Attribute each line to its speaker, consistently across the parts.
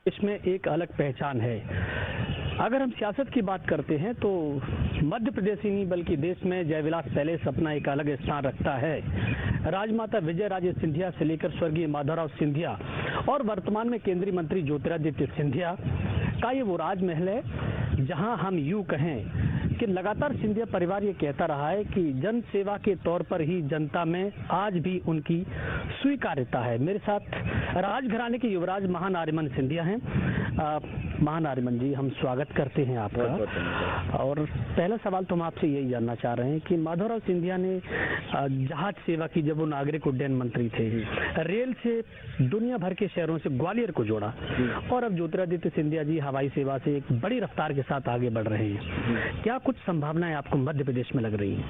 Speaker 1: इसमें एक अलग पहचान है। अगर हम सियासत की बात करते हैं तो मध्य प्रदेश ही नहीं बल्कि देश में जयविलास पैलेस अपना एक अलग स्थान रखता है। राजमाता विजय राजे सिंधिया से लेकर स्वर्गीय माधवराव सिंधिया और वर्तमान में केंद्रीय मंत्री ज्योतिरादित्य सिंधिया का ये वो राजमहल है जहां हम यूं कहें कि लगातार सिंधिया परिवार ये कहता रहा है कि जन सेवा के तौर पर ही जनता में आज भी उनकी स्वीकार्यता है। मेरे साथ राजघराने के युवराज महानारिमन सिंधिया हैं। महानारिमन जी, हम स्वागत करते हैं आपका। और पहला सवाल तो हम आपसे यही जानना चाह रहे हैं कि माधवराव सिंधिया ने जहाज सेवा की जब वो नागरिक उड्डयन मंत्री थे, रेल से दुनिया भर के शहरों से ग्वालियर को जोड़ा, और अब ज्योतिरादित्य सिंधिया जी हवाई सेवा से एक बड़ी रफ्तार के साथ आगे बढ़ रहे हैं। क्या कुछ संभावनाएं आपको मध्य प्रदेश में लग रही हैं?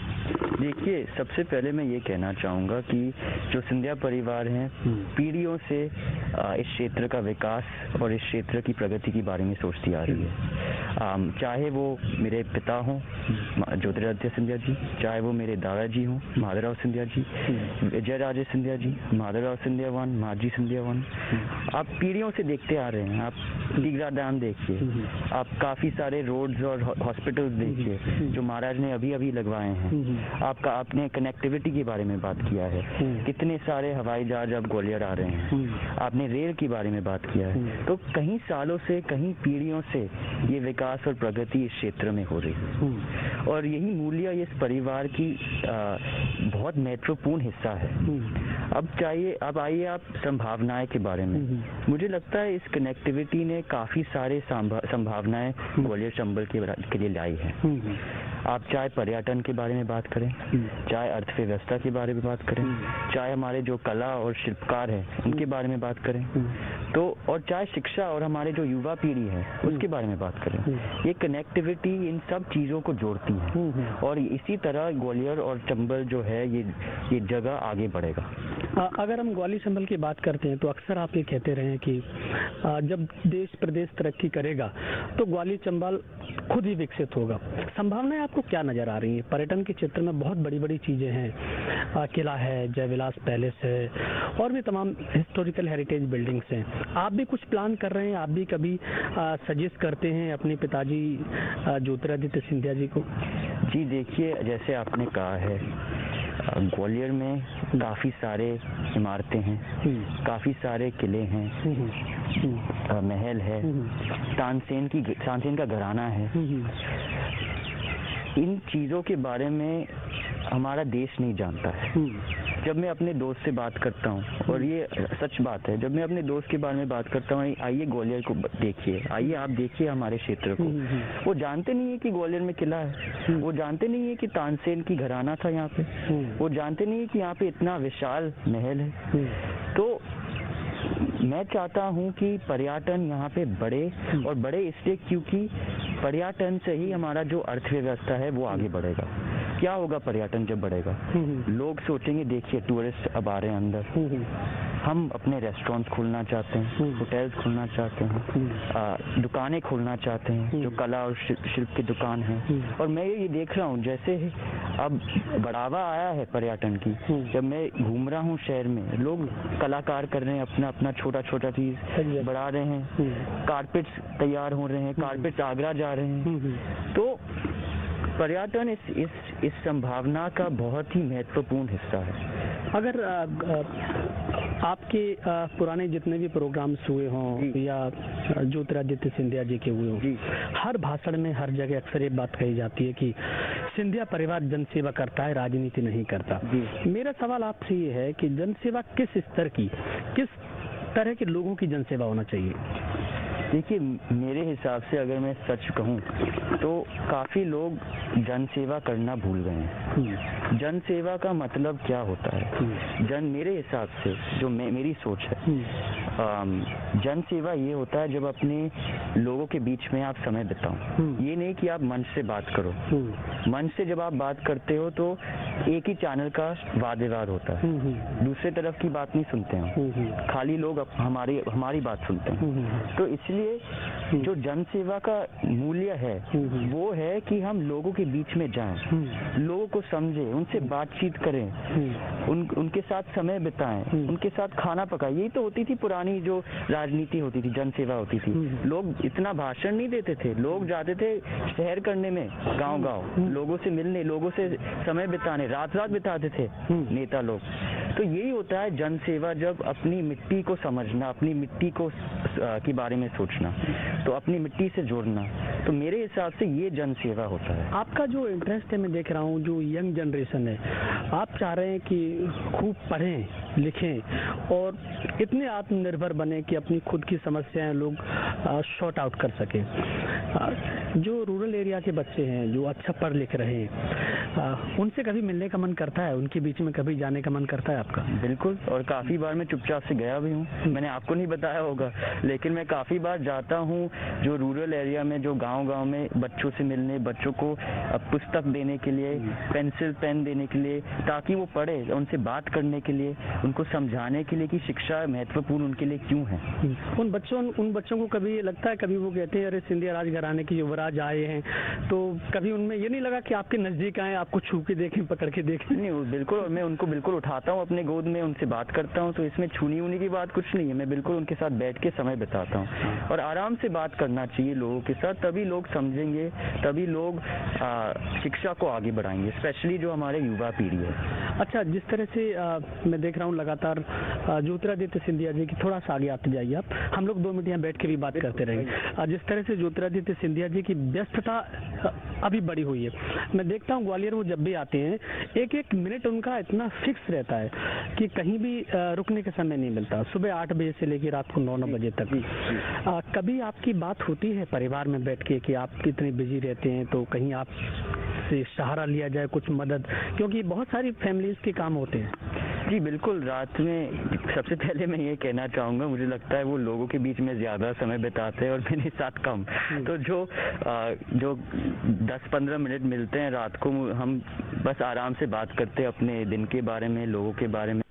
Speaker 2: देखिए, सबसे पहले मैं ये कहना चाहूँगा कि जो सिंधिया परिवार हैं पीढ़ियों से इस क्षेत्र का विकास और इस क्षेत्र की प्रगति के बारे में सोचती आ रही है। चाहे वो मेरे पिता हों ज्योतिरादित्य सिंधिया जी, चाहे वो मेरे दादाजी हों माधवराव सिंधिया जी, विजय राजे सिंधिया जी, माधवराव सिंधिया वन, माजी सिंधिया वन, आप पीढ़ियों से देखते आ रहे हैं। आप दीघा डैम देखिए, आप काफ़ी सारे रोड्स और हॉस्पिटल्स देखिए जो महाराज ने अभी अभी लगवाए हैं। आपने कनेक्टिविटी के बारे में बात किया है, कितने सारे हवाई जहाज अब ग्वालियर आ रहे हैं। आपने रेल के बारे में बात किया है। तो कई सालों से, कई पीढ़ियों से ये विकास और प्रगति इस क्षेत्र में हो रही है और यही मूल्य इस परिवार की बहुत महत्वपूर्ण हिस्सा है। अब आइए आप संभावनाएं के बारे में। मुझे लगता है इस कनेक्टिविटी ने काफ़ी सारे संभावनाएं ग्वालियर चंबल के लिए लाई है। आप चाहे पर्यटन के बारे में बात करें, चाहे अर्थव्यवस्था के बारे में बात करें, चाहे हमारे जो कला और शिल्पकार हैं उनके बारे में बात करें, तो और चाहे शिक्षा और हमारे जो युवा पीढ़ी है उसके बारे में बात करें, ये कनेक्टिविटी इन सब चीज़ों को जोड़ती है और इसी तरह ग्वालियर और चंबल जो है ये जगह आगे बढ़ेगा।
Speaker 1: अगर हम ग्वालियर चंबल की बात करते हैं तो अक्सर आप ये कहते रहे हैं कि जब देश प्रदेश तरक्की करेगा तो ग्वालियर चंबल खुद ही विकसित होगा। संभावनाएं आपको क्या नजर आ रही हैं? पर्यटन के क्षेत्र में बहुत बड़ी बड़ी चीजें हैं, किला है, जयविलास पैलेस है और भी तमाम हिस्टोरिकल हेरिटेज बिल्डिंग्स हैं। आप भी कुछ प्लान कर रहे हैं? आप भी कभी सजेस्ट करते हैं अपने पिताजी ज्योतिरादित्य सिंधिया जी को?
Speaker 2: जी देखिए, जैसे आपने कहा है ग्वालियर में काफ़ी सारे इमारतें हैं, काफ़ी सारे किले हैं, महल है, तानसेन का घराना है। इन चीज़ों के बारे में हमारा देश नहीं जानता है। जब मैं अपने दोस्त से बात करता हूँ, और ये सच बात है, जब मैं अपने दोस्त के बारे में बात करता हूँ, आइए ग्वालियर को देखिए, आइए आप देखिए हमारे क्षेत्र को, वो जानते नहीं है कि ग्वालियर में किला है, वो जानते नहीं है कि तानसेन की घराना था यहाँ पे, वो जानते नहीं है कि यहाँ पे इतना विशाल महल है। तो मैं चाहता हूँ कि पर्यटन यहाँ पे बढ़े, और बढ़े इसलिए क्योंकि पर्यटन से ही हमारा जो अर्थव्यवस्था है वो आगे बढ़ेगा। क्या होगा पर्यटन जब बढ़ेगा? लोग सोचेंगे, देखिए टूरिस्ट अब आ रहे हैं अंदर, हम अपने रेस्टोरेंट्स खोलना चाहते हैं, होटल्स खोलना चाहते हैं, दुकानें खोलना चाहते हैं जो कला और शिल्प की दुकान हैं। और मैं ये देख रहा हूँ जैसे अब बढ़ावा आया है पर्यटन की। जब मैं घूम रहा हूँ शहर में, लोग कलाकार कर रहे हैं, अपना छोटा छोटा चीज़ बढ़ा रहे हैं, कारपेट्स तैयार हो रहे हैं, कारपेट्स आगरा जा रहे हैं। तो पर्यटन इस संभावना का बहुत ही महत्वपूर्ण हिस्सा है।
Speaker 1: अगर आपके पुराने जितने भी प्रोग्राम्स हुए हों या ज्योतिरादित्य सिंधिया जी के हुए हों, हर भाषण में हर जगह अक्सर ये बात कही जाती है कि सिंधिया परिवार जनसेवा करता है, राजनीति नहीं करता। मेरा सवाल आपसे ये है कि जनसेवा किस स्तर की, किस तरह के लोगों की जनसेवा होना चाहिए?
Speaker 2: देखिए, मेरे हिसाब से अगर मैं सच कहूँ तो काफ़ी लोग जनसेवा करना भूल गए हैं। जनसेवा का मतलब क्या होता है? मेरे हिसाब से जो मेरी सोच है, जनसेवा ये होता है जब अपने लोगों के बीच में आप समय बिताओ। ये नहीं कि आप मंच से बात करो। मंच से जब आप बात करते हो तो एक ही चैनल का वाद विवाद होता है, दूसरे तरफ की बात नहीं सुनते हैं, खाली लोग हमारी बात सुनते हैं। तो इसलिए जो जन सेवा का मूल्य है वो है कि हम लोगों के बीच में जाएं, लोगों को समझें, उनसे बातचीत करें, उनके साथ समय बिताएं, उनके साथ खाना पकाएं। यही तो होती थी पुरानी जो राजनीति होती थी, जन सेवा होती थी। लोग इतना भाषण नहीं देते थे, लोग जाते थे शहर करने में, गांव-गांव, लोगों से मिलने, लोगों से समय बिताने, रात-रात बिताते थे नेता लोग। तो यही होता है जन सेवा, जब अपनी मिट्टी को समझना, अपनी मिट्टी को के बारे में सोचना, तो अपनी मिट्टी से जोड़ना। तो मेरे हिसाब से ये जन सेवा होता है।
Speaker 1: आपका जो इंटरेस्ट है, मैं देख रहा हूँ, जो यंग जनरेशन है, आप चाह रहे हैं कि खूब पढ़ें लिखें और इतने आत्मनिर्भर बने कि अपनी खुद की समस्याएं लोग शॉर्ट आउट कर सकें। जो रूरल एरिया के बच्चे हैं, जो अच्छा पढ़ लिख रहे हैं, उनसे कभी मिलने का मन करता है? उनके बीच में कभी जाने का मन करता है आपका?
Speaker 2: बिल्कुल, और काफ़ी बार मैं चुपचाप से गया भी हूँ। मैंने आपको नहीं बताया होगा, लेकिन मैं काफ़ी बार जाता हूँ जो रूरल एरिया में, जो गांव-गांव में बच्चों से मिलने, बच्चों को पुस्तक देने के लिए, पेंसिल पेन देने के लिए, ताकि वो पढ़े, उनसे बात करने के लिए, उनको समझाने के लिए कि शिक्षा महत्वपूर्ण उनके लिए क्यों है।
Speaker 1: उन बच्चों को कभी लगता है, कभी वो कहते हैं अरे सिंधिया राज घराने के युवराज आए हैं, तो कभी उनमें ये नहीं लगा कि आपके नजदीक आए, आपको छू के देखें, पकड़ के देखें?
Speaker 2: नहीं, बिल्कुल, और मैं उनको बिल्कुल उठाता हूँ अपने गोद में, उनसे बात करता हूँ, तो इसमें छूनी ऊनी की बात कुछ नहीं है। मैं बिल्कुल उनके साथ बैठ के समय बिताता हूँ, और आराम से बात करना चाहिए लोगों के साथ, तभी लोग समझेंगे, तभी लोग शिक्षा को आगे बढ़ाएंगे, स्पेशली जो हमारे युवा पीढ़ी है।
Speaker 1: अच्छा, जिस तरह से मैं देख रहा हूँ लगातार ज्योतिरादित्य सिंधिया जी की, थोड़ा सा आगे आते जाइए आप, हम लोग 2 मिनट यहाँ बैठ के भी बात करते रहेंगे। जिस तरह से ज्योतिरादित्य सिंधिया जी की व्यस्तता अभी बढ़ी हुई है, मैं देखता हूँ ग्वालियर वो जब भी आते हैं, एक एक मिनट उनका इतना फिक्स रहता है कि कहीं भी रुकने का समय नहीं मिलता, सुबह 8 बजे से लेकर रात को 9 बजे तक। कभी आपकी बात होती है परिवार में बैठ के कि आप इतने बिजी रहते हैं, तो कहीं आप से सहारा लिया जाए, कुछ मदद, क्योंकि बहुत सारी फैमिलीज के काम होते हैं?
Speaker 2: जी बिल्कुल, रात में सबसे पहले मैं ये कहना चाहूँगा, मुझे लगता है वो लोगों के बीच में ज़्यादा समय बिताते हैं और मेरे साथ कम। तो जो 10-15 मिनट मिलते हैं रात को, हम बस आराम से बात करते हैं अपने दिन के बारे में, लोगों के बारे में।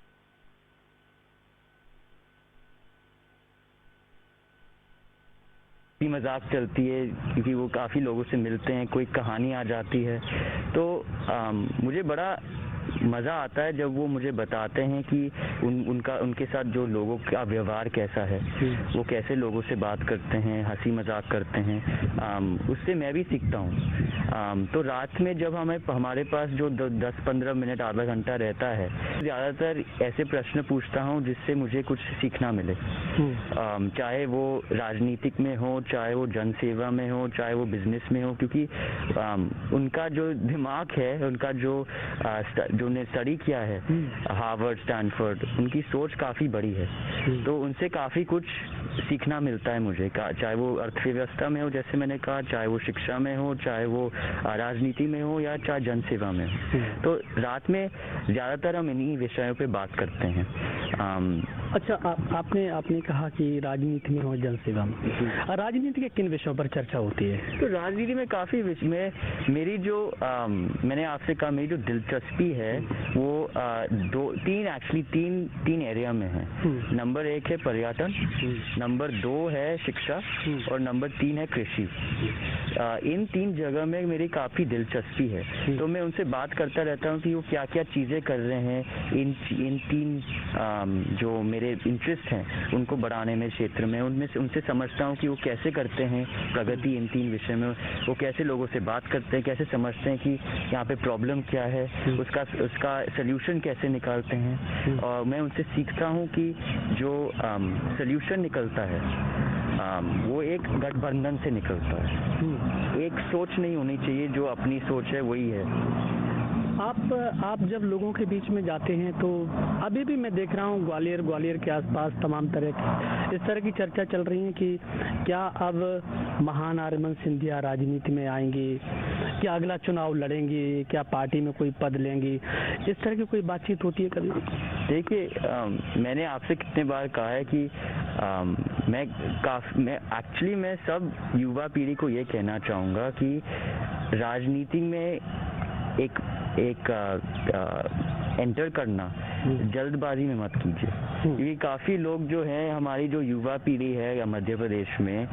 Speaker 2: मजाक चलती है क्योंकि वो काफ़ी लोगों से मिलते हैं, कोई कहानी आ जाती है, तो मुझे बड़ा मज़ा आता है जब वो मुझे बताते हैं कि उनके साथ जो लोगों का व्यवहार कैसा है, वो कैसे लोगों से बात करते हैं, हंसी मजाक करते हैं, उससे मैं भी सीखता हूँ। तो रात में जब हमारे पास जो 10-15 मिनट, आधा घंटा रहता है, ज़्यादातर ऐसे प्रश्न पूछता हूँ जिससे मुझे कुछ सीखना मिले, चाहे वो राजनीतिक में हो, चाहे वो जन सेवा में हो, चाहे वो बिजनेस में हो, क्योंकि उनका जो दिमाग है, उनका जो ने स्टडी किया है हार्वर्ड, स्टैनफोर्ड, उनकी सोच काफ़ी बड़ी है, तो उनसे काफ़ी कुछ सीखना मिलता है मुझे, चाहे वो अर्थव्यवस्था में हो, जैसे मैंने कहा, चाहे वो शिक्षा में हो, चाहे वो राजनीति में हो, या चाहे जन सेवा में हो। तो रात में ज़्यादातर हम इन्हीं विषयों पे बात करते हैं।
Speaker 1: अच्छा, आपने कहा कि राजनीति में हो, जन सेवा में, राजनीति के किन विषयों पर चर्चा होती है?
Speaker 2: तो राजनीति में काफ़ी विषय में मेरी जो मैंने आपसे कहा, मेरी जो दिलचस्पी है वो तीन एरिया में है। नंबर 1 है पर्यटन, नंबर 2 है शिक्षा, और नंबर 3 है कृषि। इन 3 जगह में मेरी काफ़ी दिलचस्पी है, तो मैं उनसे बात करता रहता हूँ कि वो क्या क्या चीज़ें कर रहे हैं इन 3 जो मेरे इंटरेस्ट हैं उनको बढ़ाने में, क्षेत्र में, उनसे समझता हूँ कि वो कैसे करते हैं प्रगति इन 3 विषय में, वो कैसे लोगों से बात करते हैं, कैसे समझते हैं कि यहाँ पे प्रॉब्लम क्या है, उसका सल्यूशन कैसे निकालते हैं, और मैं उनसे सीखता हूँ कि जो सल्यूशन निकलता है वो एक गठबंधन से निकलता है, एक सोच नहीं होनी चाहिए, जो अपनी सोच है वही है।
Speaker 1: आप जब लोगों के बीच में जाते हैं, तो अभी भी मैं देख रहा हूँ ग्वालियर के आसपास तमाम तरह की इस तरह की चर्चा चल रही है कि क्या अब महान आर्यमन सिंधिया राजनीति में आएंगे, क्या अगला चुनाव लड़ेंगे, क्या पार्टी में कोई पद लेंगे, इस तरह की कोई बातचीत होती है कभी?
Speaker 2: देखिए, मैंने आपसे कितने बार कहा है कि मैं सब युवा पीढ़ी को ये कहना चाहूँगा कि राजनीति में एक एंटर करना जल्दबाजी में मत कीजिए, क्योंकि काफी लोग जो हैं, हमारी जो युवा पीढ़ी है मध्य प्रदेश में,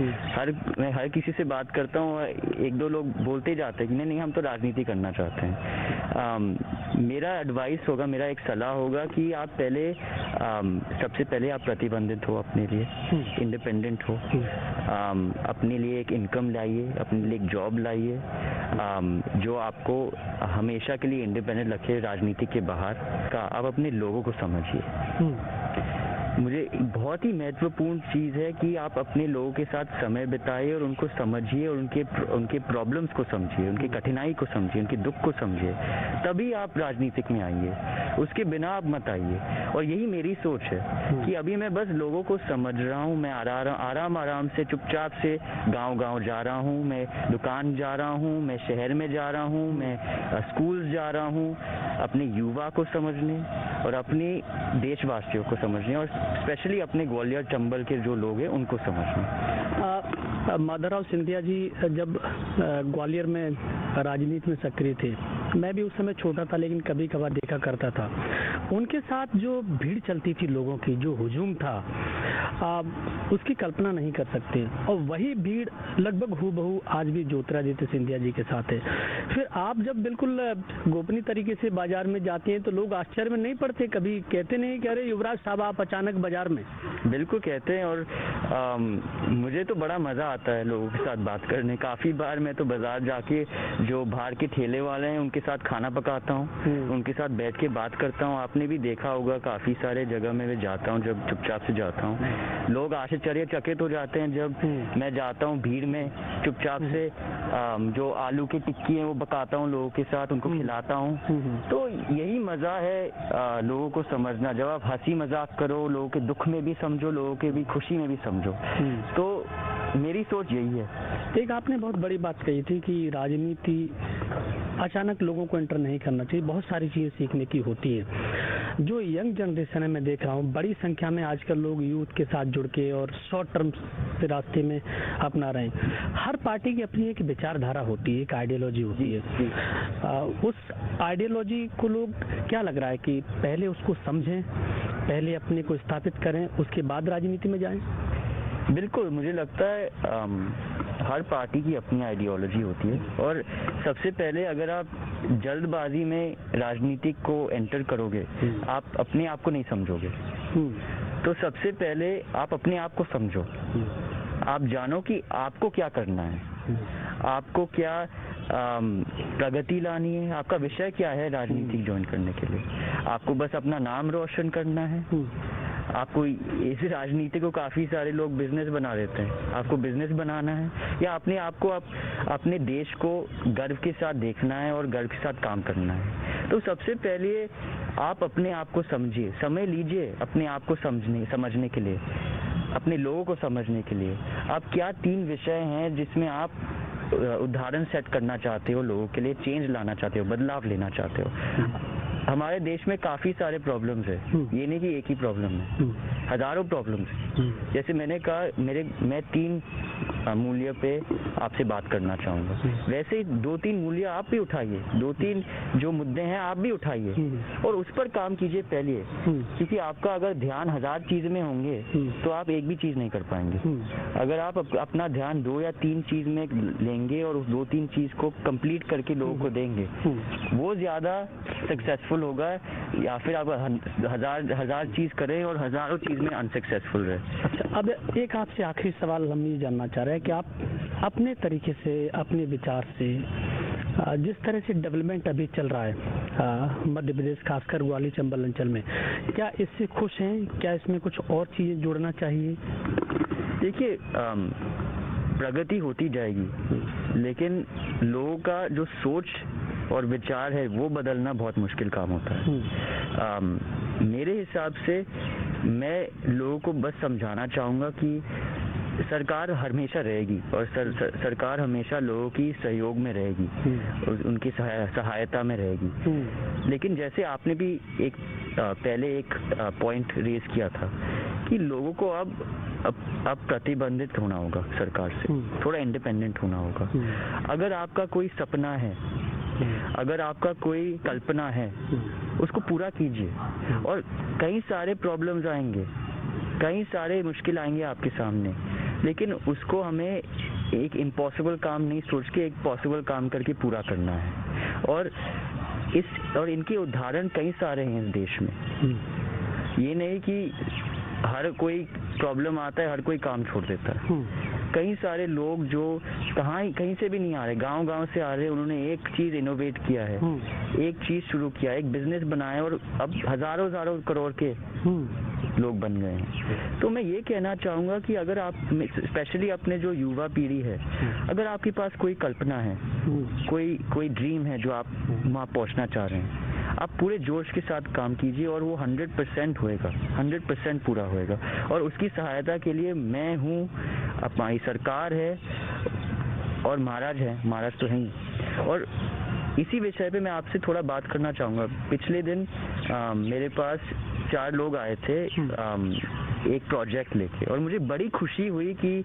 Speaker 2: मैं हर किसी से बात करता हूँ, एक दो लोग बोलते जाते हैं कि नहीं हम तो राजनीति करना चाहते हैं। मेरा एडवाइस होगा, मेरा एक सलाह होगा कि आप पहले सबसे पहले आप प्रतिबंधित हो अपने लिए, इंडिपेंडेंट हो, अपने लिए एक इनकम लाइए, अपने लिए एक जॉब लाइए जो आपको हमेशा के लिए इंडिपेंडेंट रखे राजनीति के बाहर का। आप अपने लोगों को समझिए। मुझे बहुत ही महत्वपूर्ण चीज़ है कि आप अपने लोगों के साथ समय बिताइए और उनको समझिए और उनके प्रॉब्लम्स को समझिए, उनकी कठिनाई को समझिए, उनके दुख को समझिए, तभी आप राजनीतिक में आइए, उसके बिना आप मत आइए। और यही मेरी सोच है कि अभी मैं बस लोगों को समझ रहा हूँ, मैं आराम से चुपचाप से गाँव जा रहा हूँ, मैं दुकान जा रहा हूँ, मैं शहर में जा रहा हूँ, मैं स्कूल जा रहा हूँ, अपने युवा को समझने और अपने देशवासियों को समझने और स्पेशली अपने ग्वालियर चंबल के जो लोग हैं उनको समझना।
Speaker 1: माधवराव सिंधिया जी जब ग्वालियर में राजनीति में सक्रिय थे, मैं भी उस समय छोटा था लेकिन कभी कभार देखा करता था, उनके साथ जो भीड़ चलती थी लोगों की, जो हुजूम था, उसकी कल्पना नहीं कर सकते। और वही भीड़ लगभग हूबहू आज भी ज्योतिरादित्य सिंधिया जी के साथ है। फिर आप जब बिल्कुल गोपनीय तरीके से बाजार में जाते हैं तो लोग आश्चर्य में नहीं पड़ते, कभी कहते नहीं कि अरे युवराज साहब आप अचानक बाजार में?
Speaker 2: बिल्कुल कहते हैं और मुझे तो बड़ा मजा आता है लोगों के साथ बात करने। काफी बार मैं तो बाजार जाके जो बाहर के ठेले वाले हैं उनके साथ खाना पकाता हूँ, उनके साथ बैठ के बात करता हूँ। आपने भी देखा होगा काफी सारे जगह में मैं जाता हूँ, जब चुपचाप से जाता हूँ, लोग आश्चर्यचकित हो जाते हैं जब मैं जाता हूँ भीड़ में चुपचाप से जो आलू की टिक्की है वो पकाता हूँ लोगों के साथ, उनको खिलाता हूँ। तो यही मजा है लोगों को समझना। जब आप हंसी मजाक करो, लोगों के दुख में भी समझो, लोगों के भी खुशी में भी समझो, तो मेरी सोच यही है।
Speaker 1: एक आपने बहुत बड़ी बात कही थी कि राजनीति अचानक लोगों को एंटर नहीं करना चाहिए, बहुत सारी चीज़ें सीखने की होती है। जो यंग जनरेशन है, मैं देख रहा हूँ बड़ी संख्या में आजकल लोग यूथ के साथ जुड़ के और शॉर्ट टर्म के रास्ते में अपना रहे हैं। हर पार्टी की अपनी एक विचारधारा होती है, एक आइडियोलॉजी होती है। उस आइडियोलॉजी को लोग क्या लग रहा है कि पहले उसको समझें, पहले अपने को स्थापित करें, उसके बाद राजनीति में जाएं?
Speaker 2: बिल्कुल, मुझे लगता है हर पार्टी की अपनी आइडियोलॉजी होती है और सबसे पहले अगर आप जल्दबाजी में राजनीति को एंटर करोगे, आप अपने आप को नहीं समझोगे। तो सबसे पहले आप अपने आप को समझो, आप जानो कि आपको क्या करना है, आपको क्या प्रगति लानी है, आपका विषय क्या है राजनीति ज्वाइन करने के लिए। आपको बस अपना नाम रोशन करना है, आपको इस राजनीति को काफी सारे लोग बिजनेस बना देते हैं, आपको बिजनेस बनाना है या अपने आप को अपने देश को गर्व के साथ देखना है और गर्व के साथ काम करना है। तो सबसे पहले आप अपने आप को समझिए, समय लीजिए अपने आप को समझने के लिए, अपने लोगों को समझने के लिए। आप क्या 3 विषय हैं जिसमें आप उदाहरण सेट करना चाहते हो, लोगों के लिए चेंज लाना चाहते हो, बदलाव लेना चाहते हो। हमारे देश में काफी सारे प्रॉब्लम्स है, ये नहीं कि एक ही प्रॉब्लम है, हजारों प्रॉब्लम्स। जैसे मैंने कहा मैं 3 मूल्य पे आपसे बात करना चाहूंगा, वैसे ही 2-3 मूल्य आप भी उठाइए, 2-3 जो मुद्दे हैं आप भी उठाइए और उस पर काम कीजिए पहले। क्योंकि आपका अगर ध्यान 1000 चीज में होंगे तो आप एक भी चीज नहीं कर पाएंगे। अगर आप अपना ध्यान 2 या 3 चीज में लेंगे और उस 2-3 चीज को कंप्लीट करके लोगों को देंगे, वो ज्यादा सक्सेसफुल होगा, या फिर आप हजार चीज करें और हजारों चीज में अनसक्सेसफुल रहे।
Speaker 1: अच्छा, अब एक आपसे आखिरी सवाल हम ये जानना चाह रहे हैं कि आप अपने तरीके से, अपने विचार से, जिस तरह से डेवलपमेंट अभी चल रहा है मध्य प्रदेश, खासकर ग्वालियर चंबल अंचल में, क्या इससे खुश हैं? क्या इसमें कुछ और चीजें जोड़ना चाहिए?
Speaker 2: देखिए, प्रगति होती जाएगी, लेकिन लोगों का जो सोच और विचार है वो बदलना बहुत मुश्किल काम होता है। मेरे हिसाब से मैं लोगों को बस समझाना चाहूँगा कि सरकार हमेशा रहेगी और सरकार हमेशा लोगों की सहयोग में रहेगी, उनकी सहायता में रहेगी। लेकिन जैसे आपने भी पहले एक पॉइंट रेज किया था कि लोगों को अब प्रतिबंधित होना होगा सरकार से, थोड़ा इंडिपेंडेंट होना होगा। अगर आपका कोई सपना है, अगर आपका कोई कल्पना है उसको पूरा कीजिए। और कई सारे प्रॉब्लम्स आएंगे, कई सारे मुश्किल आएंगे आपके सामने, लेकिन उसको हमें एक इम्पॉसिबल काम नहीं सोच के एक पॉसिबल काम करके पूरा करना है। और इनके उदाहरण कई सारे हैं इस देश में। ये नहीं कि हर कोई प्रॉब्लम आता है हर कोई काम छोड़ देता है। कई सारे लोग जो कहीं से भी नहीं आ रहे, गांव से आ रहे, उन्होंने एक चीज इनोवेट किया है, एक चीज शुरू किया, एक बिजनेस बनाया और अब हजारों करोड़ के लोग बन गए हैं। तो मैं ये कहना चाहूंगा कि अगर आप स्पेशली अपने जो युवा पीढ़ी है, अगर आपके पास कोई कल्पना है, कोई ड्रीम है जो आप वहाँ पहुँचना चाह रहे हैं, आप पूरे जोश के साथ काम कीजिए और वो 100% होएगा, 100% पूरा होएगा। और उसकी सहायता के लिए मैं हूँ, हमारी सरकार है और महाराज तो हैं। और इसी विषय पे मैं आपसे थोड़ा बात करना चाहूँगा। पिछले दिन मेरे पास 4 लोग आए थे एक प्रोजेक्ट लेके, और मुझे बड़ी खुशी हुई कि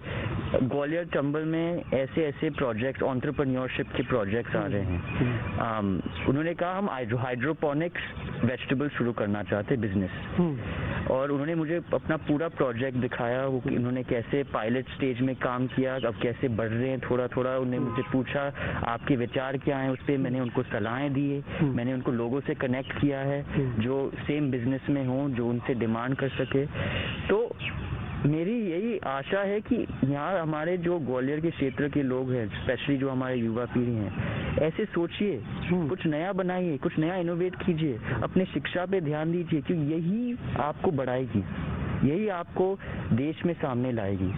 Speaker 2: ग्वालियर चंबल में ऐसे प्रोजेक्ट्स, एंटरप्रेन्योरशिप के प्रोजेक्ट्स आ रहे हैं। उन्होंने कहा हम हाइड्रोपोनिक्स वेजिटेबल शुरू करना चाहते बिजनेस, और उन्होंने मुझे अपना पूरा प्रोजेक्ट दिखाया, वो उन्होंने कैसे पायलट स्टेज में काम किया, अब कैसे बढ़ रहे हैं थोड़ा। उन्होंने मुझे पूछा आपके विचार क्या हैं उस पर, मैंने उनको सलाहें दिए, मैंने उनको लोगों से कनेक्ट किया है जो सेम बिजनेस में हों, जो उनसे डिमांड कर सके। तो मेरी यही आशा है कि यहाँ हमारे जो ग्वालियर के क्षेत्र के लोग हैं, स्पेशली जो हमारे युवा पीढ़ी हैं, ऐसे सोचिए, कुछ नया बनाइए, कुछ नया इनोवेट कीजिए, अपने शिक्षा पे ध्यान दीजिए, क्योंकि यही आपको बढ़ाएगी, यही आपको देश में सामने लाएगी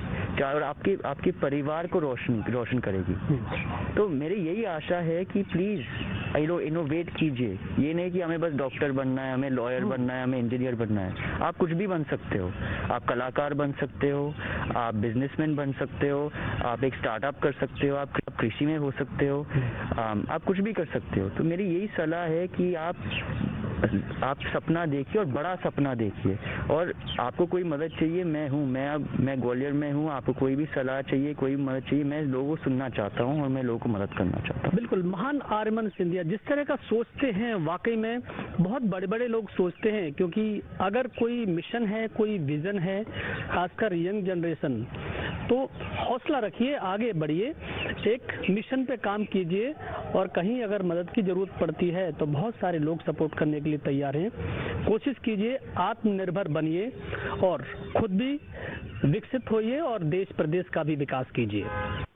Speaker 2: और आपके परिवार को रोशन करेगी। तो मेरी यही आशा है कि प्लीज इनोवेट कीजिए। ये नहीं कि हमें बस डॉक्टर बनना है, हमें लॉयर बनना है, हमें इंजीनियर बनना है। आप कुछ भी बन सकते हो, आप कलाकार बन सकते हो, आप बिजनेसमैन बन सकते हो, आप एक स्टार्टअप कर सकते हो, आप कृषि में हो सकते हो, आप कुछ भी कर सकते हो। तो मेरी यही सलाह है कि आप सपना देखिए और बड़ा सपना देखिए। और आपको कोई मदद चाहिए, मैं हूँ, मैं ग्वालियर में हूँ। आपको कोई भी सलाह चाहिए, कोई भी मदद चाहिए, मैं लोगों को सुनना चाहता हूँ और मैं लोगों को मदद करना चाहता हूँ।
Speaker 1: बिल्कुल, महान आर्यमन सिंधिया जिस तरह का सोचते हैं, वाकई में बहुत बड़े लोग सोचते हैं, क्योंकि अगर कोई मिशन है, कोई विजन है, खासकर यंग जनरेशन, तो हौसला रखिए, आगे बढ़िए, एक मिशन पे काम कीजिए, और कहीं अगर मदद की जरूरत पड़ती है तो बहुत सारे लोग सपोर्ट करने के लिए तैयार हैं। कोशिश कीजिए, आत्मनिर्भर बनिए और खुद भी विकसित होइए और देश प्रदेश का भी विकास कीजिए।